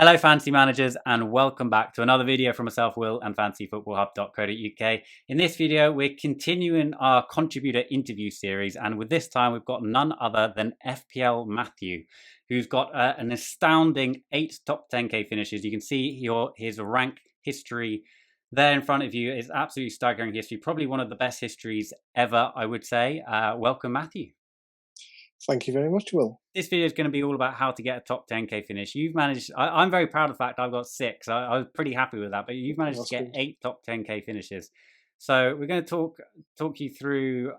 Hello fantasy managers and welcome back to another video from myself, Will, and fantasyfootballhub.co.uk. In this video we're continuing our contributor interview series, and with this time we've got none other than FPL Matthew, who's got an astounding 8 top 10k finishes. You can see his rank history there in front of you. It's absolutely staggering history, probably one of the best histories ever, I would say. Welcome Matthew. Thank you very much, Will. This video is going to be all about how to get a top 10k finish. You've managed, I'm very proud of the fact I've got 6. I was pretty happy with that, but you've managed to get 8 top 10k finishes. So we're going to talk you through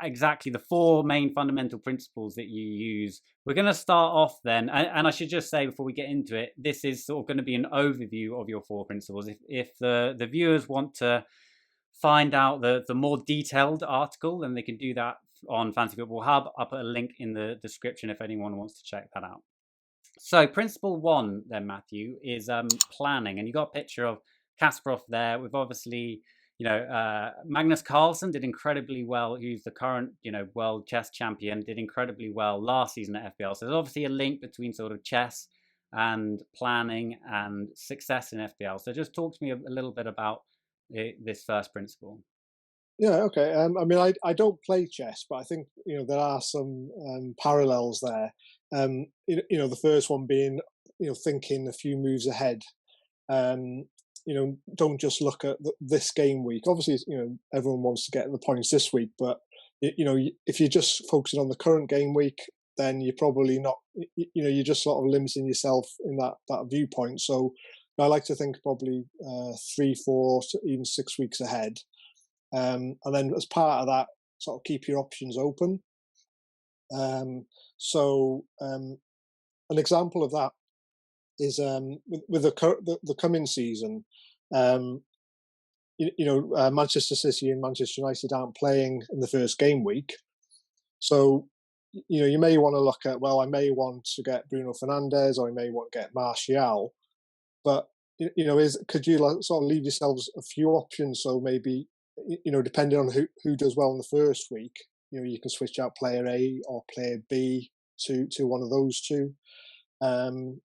exactly the 4 main fundamental principles that you use. We're going to start off then, and I should just say before we get into it, this is sort of going to be an overview of your 4 principles. If the viewers want to find out the more detailed article, then they can do that on Fantasy Football Hub. I'll put a link in the description if anyone wants to check that out. So principle 1 then, Matthew, is planning, and you got a picture of Kasparov there. We've obviously, Magnus Carlsen did incredibly well, who's the current, world chess champion, did incredibly well last season at FPL. So there's obviously a link between sort of chess and planning and success in FPL. So just talk to me a little bit about this first principle. Yeah, okay. I don't play chess, but I think there are some parallels there. The first one being thinking a few moves ahead. Don't just look at this game week. Obviously, everyone wants to get the points this week, but if you're just focusing on the current game week, then you're probably not. You're just sort of limiting yourself in that viewpoint. So I like to think probably 3, 4, even 6 weeks ahead. And then as part of that, sort of keep your options open. So an example of that is with the coming season. Manchester City and Manchester United aren't playing in the first game week, so you may want to look at, well, I may want to get Bruno Fernandes, or I may want to get Martial, but could you sort of leave yourselves a few options? So maybe depending on who does well in the first week, you can switch out player A or player B to one of those two. And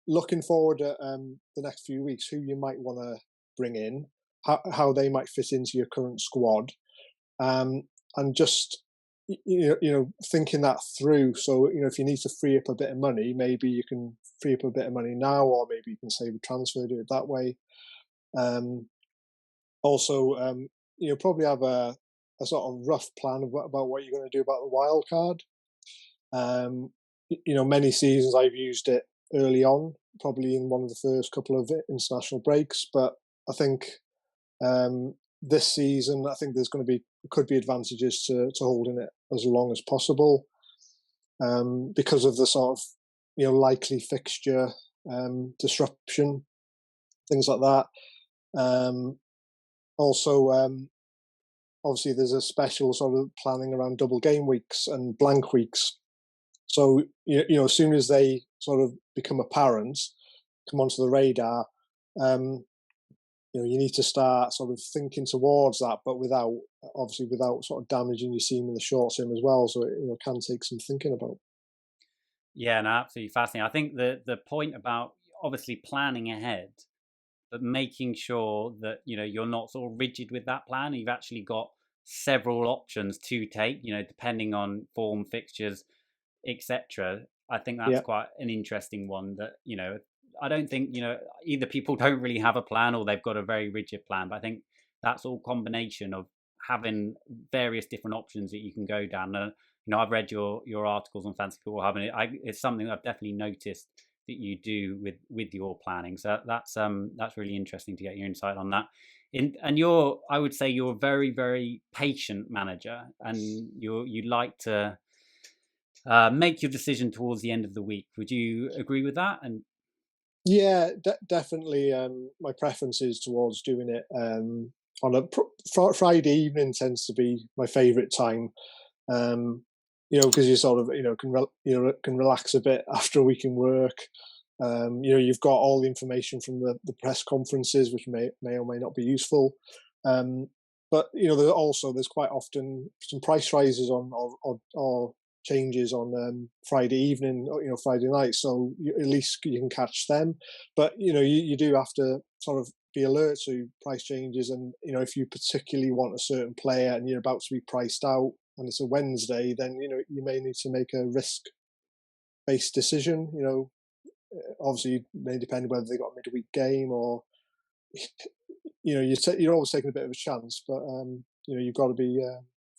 looking forward at the next few weeks, who you might want to bring in, how they might fit into your current squad, and just thinking that through. So if you need to free up a bit of money, maybe you can free up a bit of money now, or maybe you can save a transfer, do it that way. Also, probably have a sort of rough plan about what you're going to do about the wild card. Many seasons I've used it early on, probably in one of the first couple of international breaks. But I think this season, I think could be advantages to holding it as long as possible, because of the sort of likely fixture disruption, things like that. Also, obviously, there's a special sort of planning around double game weeks and blank weeks. So, as soon as they sort of become apparent, come onto the radar, you need to start sort of thinking towards that, but without sort of damaging your team in the short term as well. So, it can take some thinking about. Yeah, no, absolutely fascinating. I think the point about obviously planning ahead, but making sure that you're not sort of rigid with that plan. You've actually got several options to take, depending on form, fixtures, etc. I think that's quite an interesting one. That I don't think either people don't really have a plan or they've got a very rigid plan. But I think that's all combination of having various different options that you can go down. I've read your articles on Fantasy Football Hub, and it's something that I've definitely noticed that you do with your planning. So that's really interesting to get your insight on that. And I would say you're a very, very patient manager, and you like to make your decision towards the end of the week. Would you agree with that? And yeah, definitely. My preference is towards doing it on a Friday evening. Tends to be my favourite time. Because you sort of can relax a bit after a week in work. You've got all the information from the press conferences, which may or may not be useful. But there's quite often some price rises on or changes on Friday evening, or, Friday night, so at least you can catch them. But you do have to sort of be alert to price changes, and if you particularly want a certain player and you're about to be priced out, and it's a Wednesday, then you may need to make a risk-based decision. Obviously, it may depend whether they got a midweek game or you're always taking a bit of a chance, but you've got to be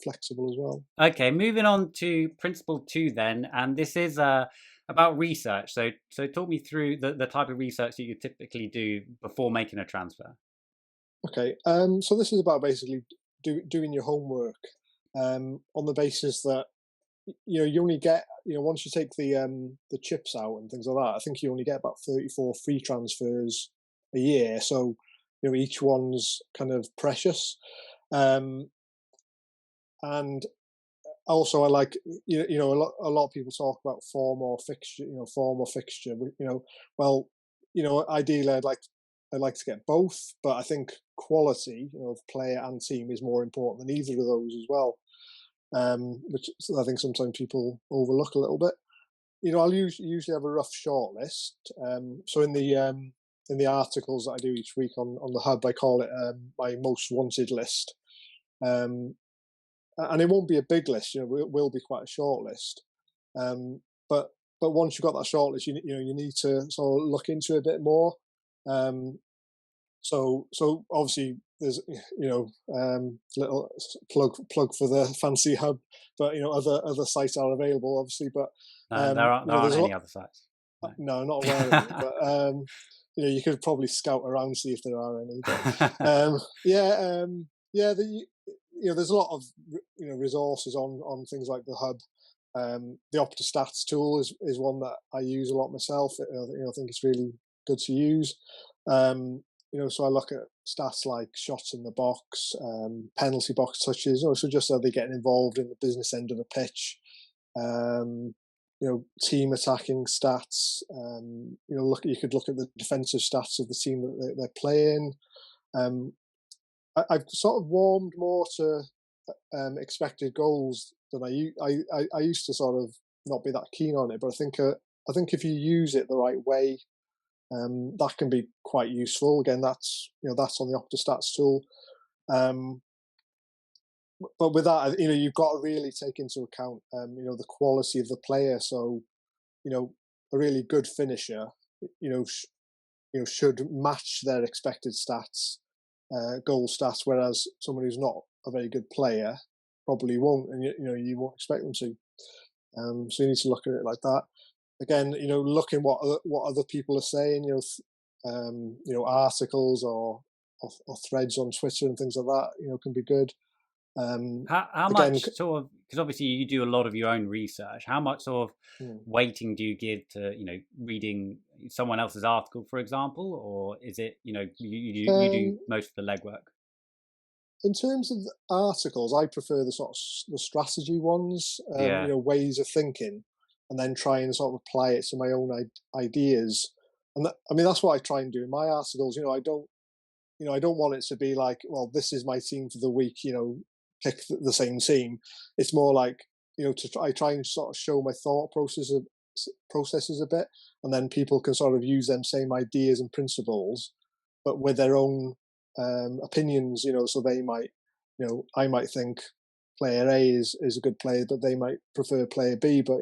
flexible as well. Okay, moving on to principle 2 then, and this is about research. So talk me through the type of research that you typically do before making a transfer. Okay, so this is about basically doing your homework on the basis that you only get once you take the chips out and things like that. I think you only get about 34 free transfers a year, so each one's kind of precious. And also, I like a lot of people talk about form or fixture. Well, ideally, I'd like to get both, but I think quality, of player and team is more important than either of those as well. Which I think sometimes people overlook a little bit. I'll usually have a rough short list. So in the articles that I do each week on the hub, I call it my most wanted list. And it won't be a big list, it will be quite a short list. But once you've got that short list, you need to sort of look into it a bit more. So obviously there's little plug for the fancy hub, but other sites are available obviously. But there aren't any other sites. No, not aware of it. But you could probably scout around, see if there are any. But there's a lot of resources on things like the hub. The OPTA Stats tool is one that I use a lot myself. I think it's really good to use. So I look at stats like shots in the box, penalty box touches, so just are they getting involved in the business end of the pitch, team attacking stats. You could look at the defensive stats of the team that they're playing. I've sort of warmed more to expected goals than I used to sort of not be that keen on it, but I think if you use it the right way, that can be quite useful. Again, that's on the OPTA Stats tool. But with that, you've got to really take into account, the quality of the player. So, a really good finisher, should match their expected stats, goal stats, whereas someone who's not a very good player probably won't, and you won't expect them to. So you need to look at it like that. Again, looking what other people are saying, articles or threads on Twitter and things like that, can be good. How much sort of, because obviously you do a lot of your own research, how much sort of weighting do you give to reading someone else's article, for example, or is it you do most of the legwork? In terms of articles, I prefer the sort of the strategy ones, ways of thinking, and then try and sort of apply it to my own ideas. And that's what I try and do in my articles. I don't want it to be like, well, this is my team for the week. Pick the same team. It's more like I try and sort of show my thought processes a bit, and then people can sort of use them same ideas and principles, but with their own opinions. So they might, I might think player A is a good player, but they might prefer player B. But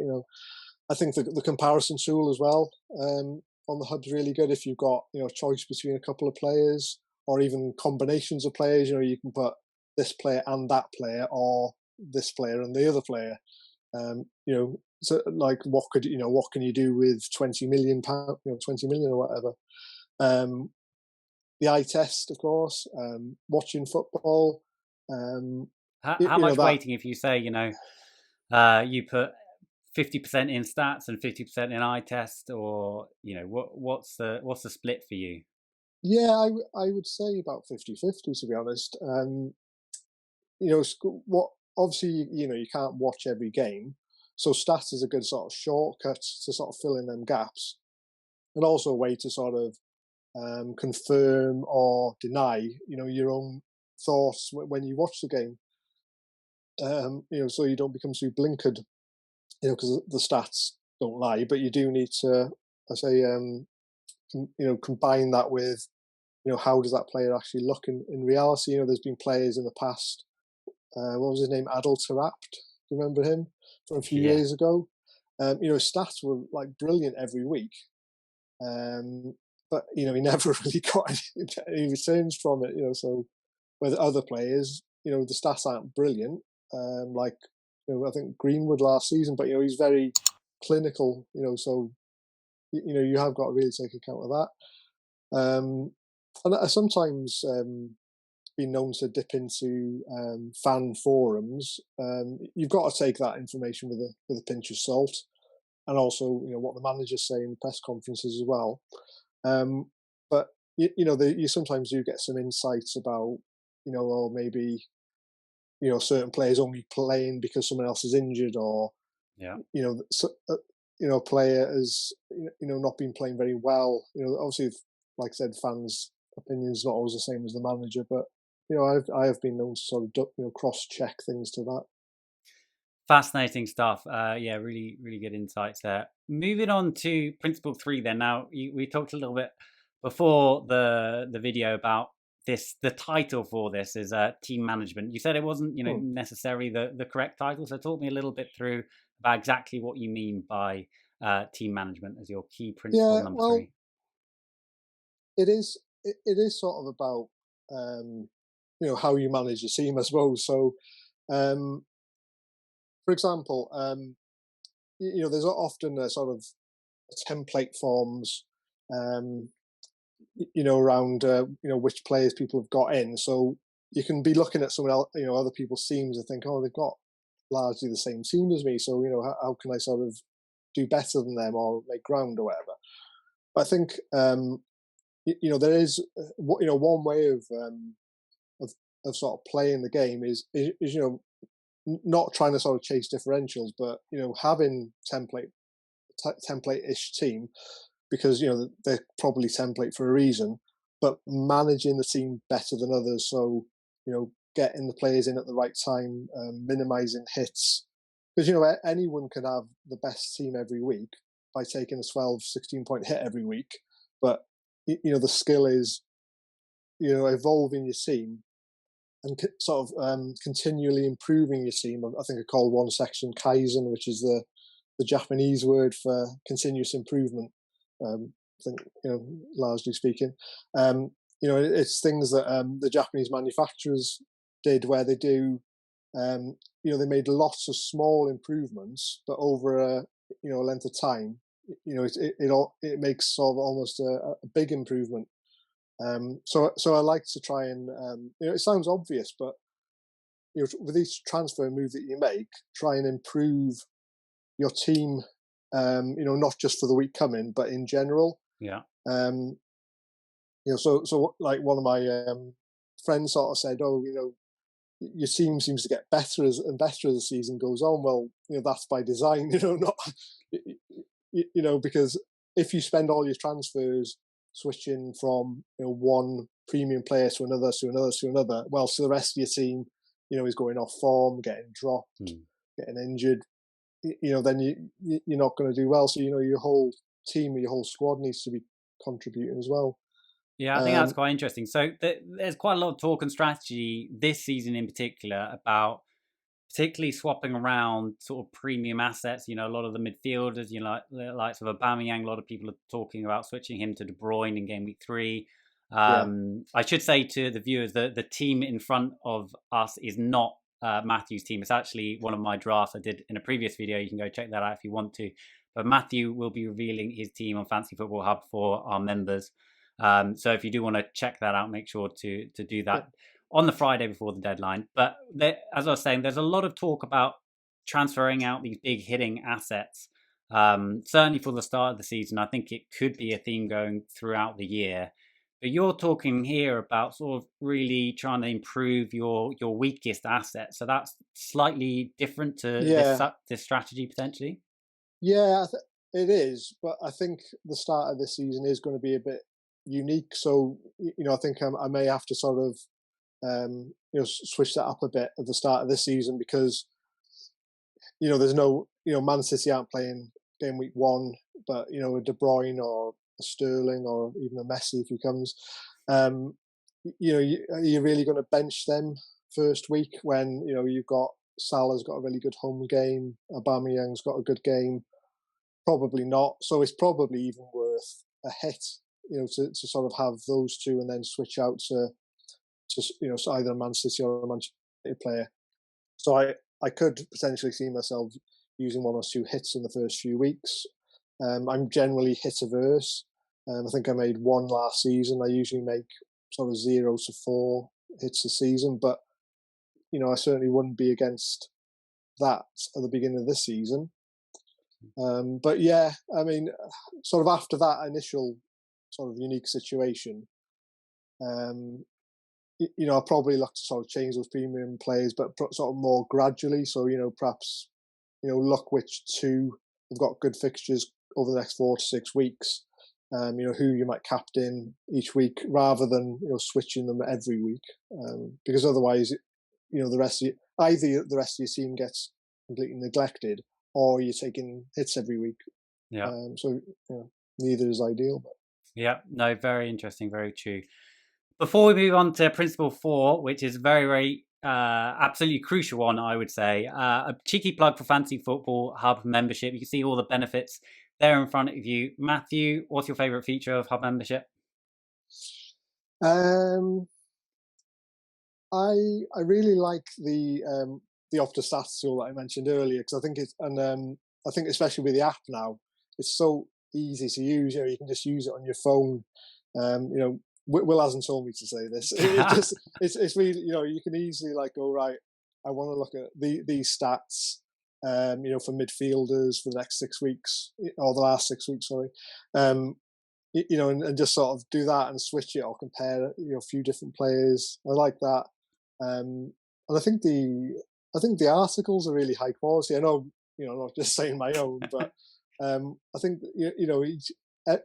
I think the comparison tool as well on the hub's really good. If you've got a choice between a couple of players, or even combinations of players, you can put this player and that player, or this player and the other player. So like what can you do with £20 million, 20 million or whatever. The eye test, of course, watching football. How much weighting if you say you put 50% in stats and 50% in eye test, or what's the split for you? Yeah, I would say about 50-50, to be honest. What obviously you can't watch every game, so stats is a good sort of shortcut to sort of fill in them gaps, and also a way to sort of confirm or deny your own thoughts when you watch the game. So you don't become too blinkered. because the stats don't lie, but you do need to, I say, combine that with, how does that player actually look in reality? There's been players in the past. What was his name? Adel Tarapt. Do you remember him from a few Yeah. years ago? His stats were like brilliant every week, but he never really got any returns from it. So with other players, the stats aren't brilliant. Like I think Greenwood last season, but he's very clinical. So you have got to really take account of that. And I sometimes been known to dip into fan forums. You've got to take that information with a pinch of salt, and also what the managers say in press conferences as well. But you sometimes do get some insights about or maybe certain players only playing because someone else is injured, or a player has not been playing very well. Obviously, like I said, fans' opinions not always the same as the manager, but I have been known to sort of cross check things to that. Fascinating stuff. Yeah, really, really good insights there. Moving on to principle 3 then. Now, we talked a little bit before the video about this. The title for this is team management. You said it wasn't necessarily the correct title, so talk me a little bit through about exactly what you mean by team management as your key principle number 3. It is sort of about how you manage your team, I suppose. So for example, there's often a sort of template forms, around which players people have got in. So you can be looking at someone else, other people's teams, and think, oh, they've got largely the same team as me. So how can I sort of do better than them or make ground or whatever? But I think there is one way of sort of playing the game is not trying to sort of chase differentials, but having template-ish team, because they're probably template for a reason, but managing the team better than others. So getting the players in at the right time, minimizing hits, because anyone can have the best team every week by taking a 12-16 point hit every week, but the skill is evolving your team and sort of continually improving your team. I think I call one section Kaizen, which is the Japanese word for continuous improvement. I think largely speaking, it's things that the Japanese manufacturers did, where they do, they made lots of small improvements, but over a length of time, it makes sort of almost a big improvement. So I like to try and it sounds obvious, but with each transfer move that you make, try and improve your team. Not just for the week coming, but in general. Yeah. So like one of my friends sort of said, "Oh, your team seems to get better and better as the season goes on." Well, that's by design. Not because if you spend all your transfers switching from one premium player to another, well, so the rest of your team, is going off form, getting dropped, getting injured. Then you're not going to do well. So your whole team or your whole squad needs to be contributing as well. Yeah, I think that's quite interesting. So there's quite a lot of talk and strategy this season in particular about particularly swapping around sort of premium assets. A lot of the midfielders, like the likes of Aubameyang, a lot of people are talking about switching him to De Bruyne in game week 3. I should say to the viewers that the team in front of us is not Matthew's team. It's actually one of my drafts I did in a previous video. You can go check that out if you want to. But Matthew will be revealing his team on Fantasy Football Hub for our members. So if you do want to check that out, make sure to do that on the Friday before the deadline. But as I was saying, there's a lot of talk about transferring out these big hitting assets. Certainly for the start of the season, I think it could be a theme going throughout the year. But you're talking here about sort of really trying to improve your weakest asset. So that's slightly different to this strategy potentially. Yeah, it is. But I think the start of this season is going to be a bit unique. So I think I may have to sort of switch that up a bit at the start of this season, because there's no Man City aren't playing game week 1, but a De Bruyne or a Sterling or even a Messi if he comes, um, are you really going to bench them first week when you've got Salah's got a really good home game, Aubameyang's got a good game? Probably not. So it's probably even worth a hit, to sort of have those two and then switch out to either a Man City or a Manchester United player. So I could potentially see myself using 1 or 2 hits in the first few weeks. I'm generally hit averse. I think I made 1 last season. I usually make sort of 0 to 4 hits a season, but I certainly wouldn't be against that at the beginning of this season. But yeah, I mean, sort of after that initial sort of unique situation, I'll probably look to sort of change those premium players, but sort of more gradually. So, perhaps, look which 2 have got good fixtures over the next 4 to 6 weeks. Who you might captain each week rather than, switching them every week. Because otherwise, the rest of either the rest of your team gets completely neglected or you're taking hits every week. Yeah. So, neither is ideal. But. Yeah, no, very interesting, very true. Before we move on to principle 4, which is very, very absolutely crucial one, I would say, a cheeky plug for Fantasy Football Hub membership. You can see all the benefits there in front of you. Matthew, what's your favourite feature of Hub membership? I really like the OPTA Stats tool that I mentioned earlier, because I think I think especially with the app now, it's so easy to use. You can just use it on your phone. Will hasn't told me to say this. It's really, you can easily go, right, I want to look at these stats, for midfielders for the next 6 weeks or the last 6 weeks, sorry. And just sort of do that and switch it or compare, a few different players. I like that. And I think the articles are really high quality. I know, I'm not just saying my own, but I think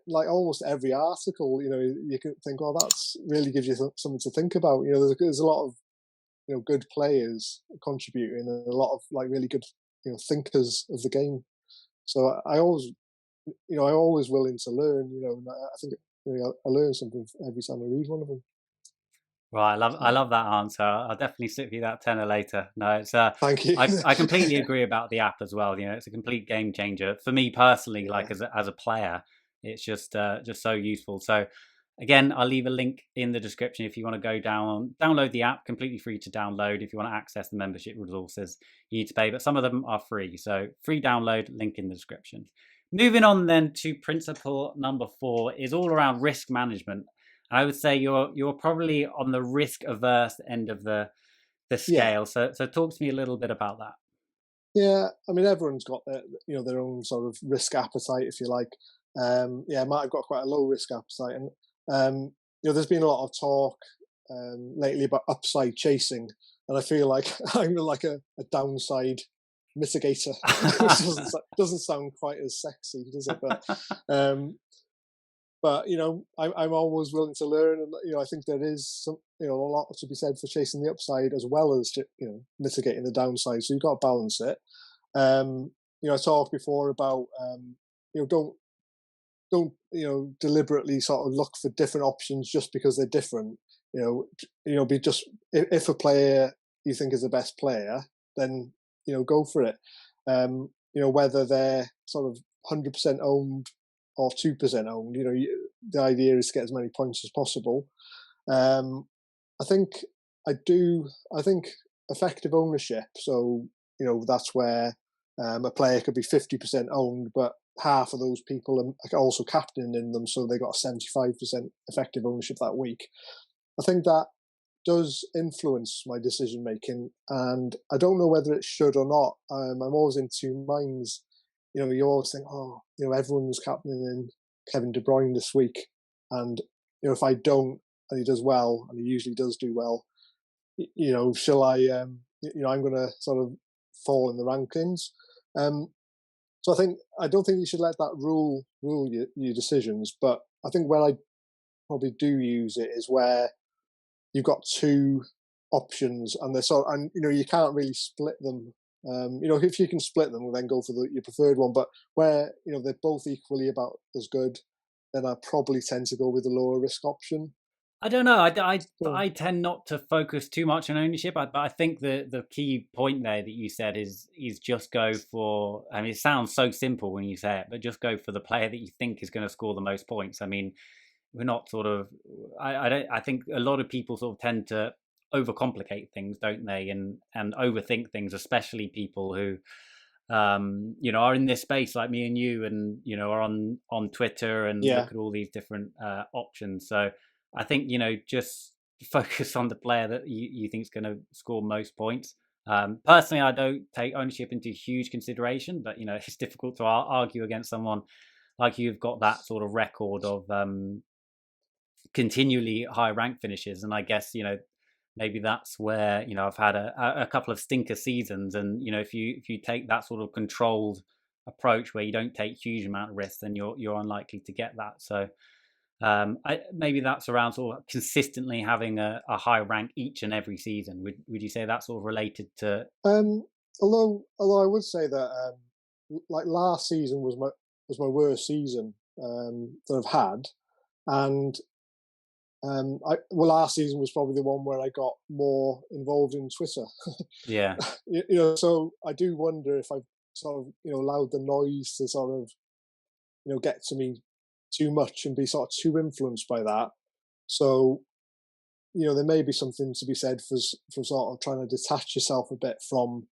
like almost every article, you can think, well, that's really gives you something to think about. There's a lot of good players contributing and a lot of really good thinkers of the game. So I'm always willing to learn. I think I learn something every time I read one of them. Right, I love that answer. I'll definitely slip you that tenner later. No, it's thank you. I completely agree about the app as well. It's a complete game changer for me personally. Yeah. Like as a player, it's just so useful. So again, I'll leave a link in the description if you want to go download the app, completely free to download. If you want to access the membership resources, you need to pay, but some of them are free. So free download, link in the description. Moving on then to principle number 4 is all around risk management. I would say you're probably on the risk averse end of the scale. Yeah. So talk to me a little bit about that. Yeah, I mean, everyone's got their own sort of risk appetite, if you like. I might have got quite a low risk appetite, and there's been a lot of talk lately about upside chasing, and I feel like I'm like a downside mitigator, which doesn't sound quite as sexy, does it? But I'm always willing to learn, and I think there is some a lot to be said for chasing the upside as well as mitigating the downside. So you've got to balance it. I talked before about don't deliberately sort of look for different options just because they're different. Be just if a player you think is the best player, then go for it. Whether they're sort of 100% owned or 2% owned, the idea is to get as many points as possible. I think effective ownership. So that's where a player could be 50% owned, but half of those people are also captaining in them, so they got 75% effective ownership that week. I think that does influence my decision making, and I don't know whether it should or not. I'm always in two minds. You always think, everyone's captaining in Kevin De Bruyne this week, and if I don't and he does well, and he usually does do well, shall I? I'm going to sort of fall in the rankings. So I don't think you should let that rule your decisions. But I think where I probably do use it is where you've got two options, and they're you can't really split them If you can split them, then go for your preferred one. But where they're both equally about as good, then I probably tend to go with the lower risk option. I don't know. So, I tend not to focus too much on ownership. But I think the key point there that you said is just go for. I mean, it sounds so simple when you say it, but just go for the player that you think is going to score the most points. I mean, we're not sort of. I don't. I think a lot of people sort of tend to overcomplicate things, don't they? And overthink things, especially people who are in this space like me and you, and are on Twitter and yeah, look at all these different options. So I think just focus on the player that you think is going to score most points. Personally, I don't take ownership into huge consideration, but it's difficult to argue against someone like you've got that sort of record of continually high rank finishes, and I guess maybe that's where I've had a couple of stinker seasons, and if you take that sort of controlled approach where you don't take huge amount of risk, then you're unlikely to get that. So maybe that's around sort of consistently having a high rank each and every season. Would you say that's sort of related to? Although I would say that like last season was my worst season that I've had, and last season was probably the one where I got more involved in Twitter. Yeah, So I do wonder if I've sort of allowed the noise to sort of get to me too much and be sort of too influenced by that. So there may be something to be said for sort of trying to detach yourself a bit from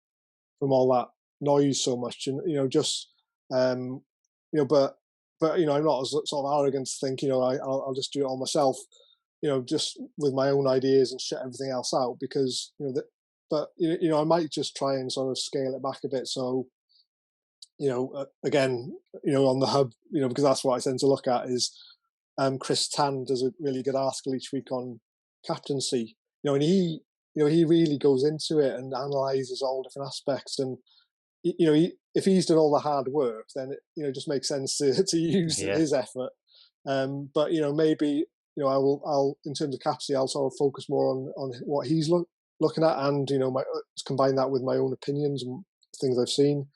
all that noise so much, and just but I'm not as sort of arrogant to think I'll just do it all myself, just with my own ideas and shut everything else out, because but I might just try and sort of scale it back a bit. So again, on the hub, because that's what I tend to look at is Chris Tan does a really good article each week on captaincy, and he really goes into it and analyzes all different aspects, and if he's done all the hard work, then it just makes sense to use his effort. But maybe I'll in terms of captaincy, I'll sort of focus more on what he's looking at, and combine that with my own opinions and things I've seen.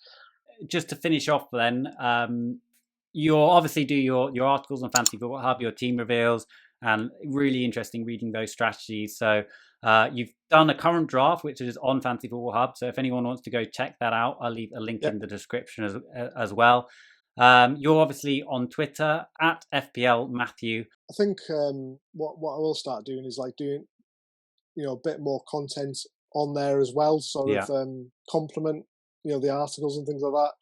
Just to finish off, then, you obviously do your articles on Fantasy Football Hub, your team reveals, and really interesting reading those strategies. So you've done a current draft, which is on Fantasy Football Hub. So if anyone wants to go check that out, I'll leave a link in the description as well. You're obviously on Twitter at FPL Matthew. I think what I will start doing is like doing a bit more content on there as well, sort of complement the articles and things like that.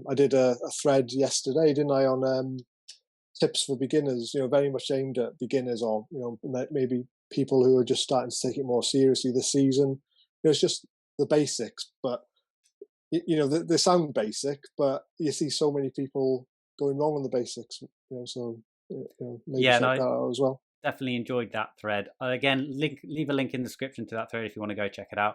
I did a thread yesterday, didn't I, on tips for beginners, very much aimed at beginners, or maybe people who are just starting to take it more seriously this season. It's just the basics, but they sound basic, but you see so many people going wrong on the basics, so maybe check that out as well. Definitely enjoyed that thread. Again, leave a link in the description to that thread if you want to go check it out.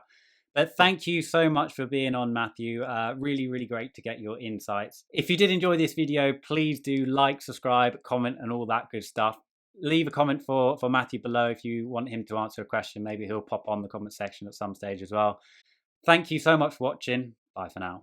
But thank you so much for being on, Matthew. Really, really great to get your insights. If you did enjoy this video, please do like, subscribe, comment, and all that good stuff. Leave a comment for Matthew below if you want him to answer a question. Maybe he'll pop on the comment section at some stage as well. Thank you so much for watching. Bye for now.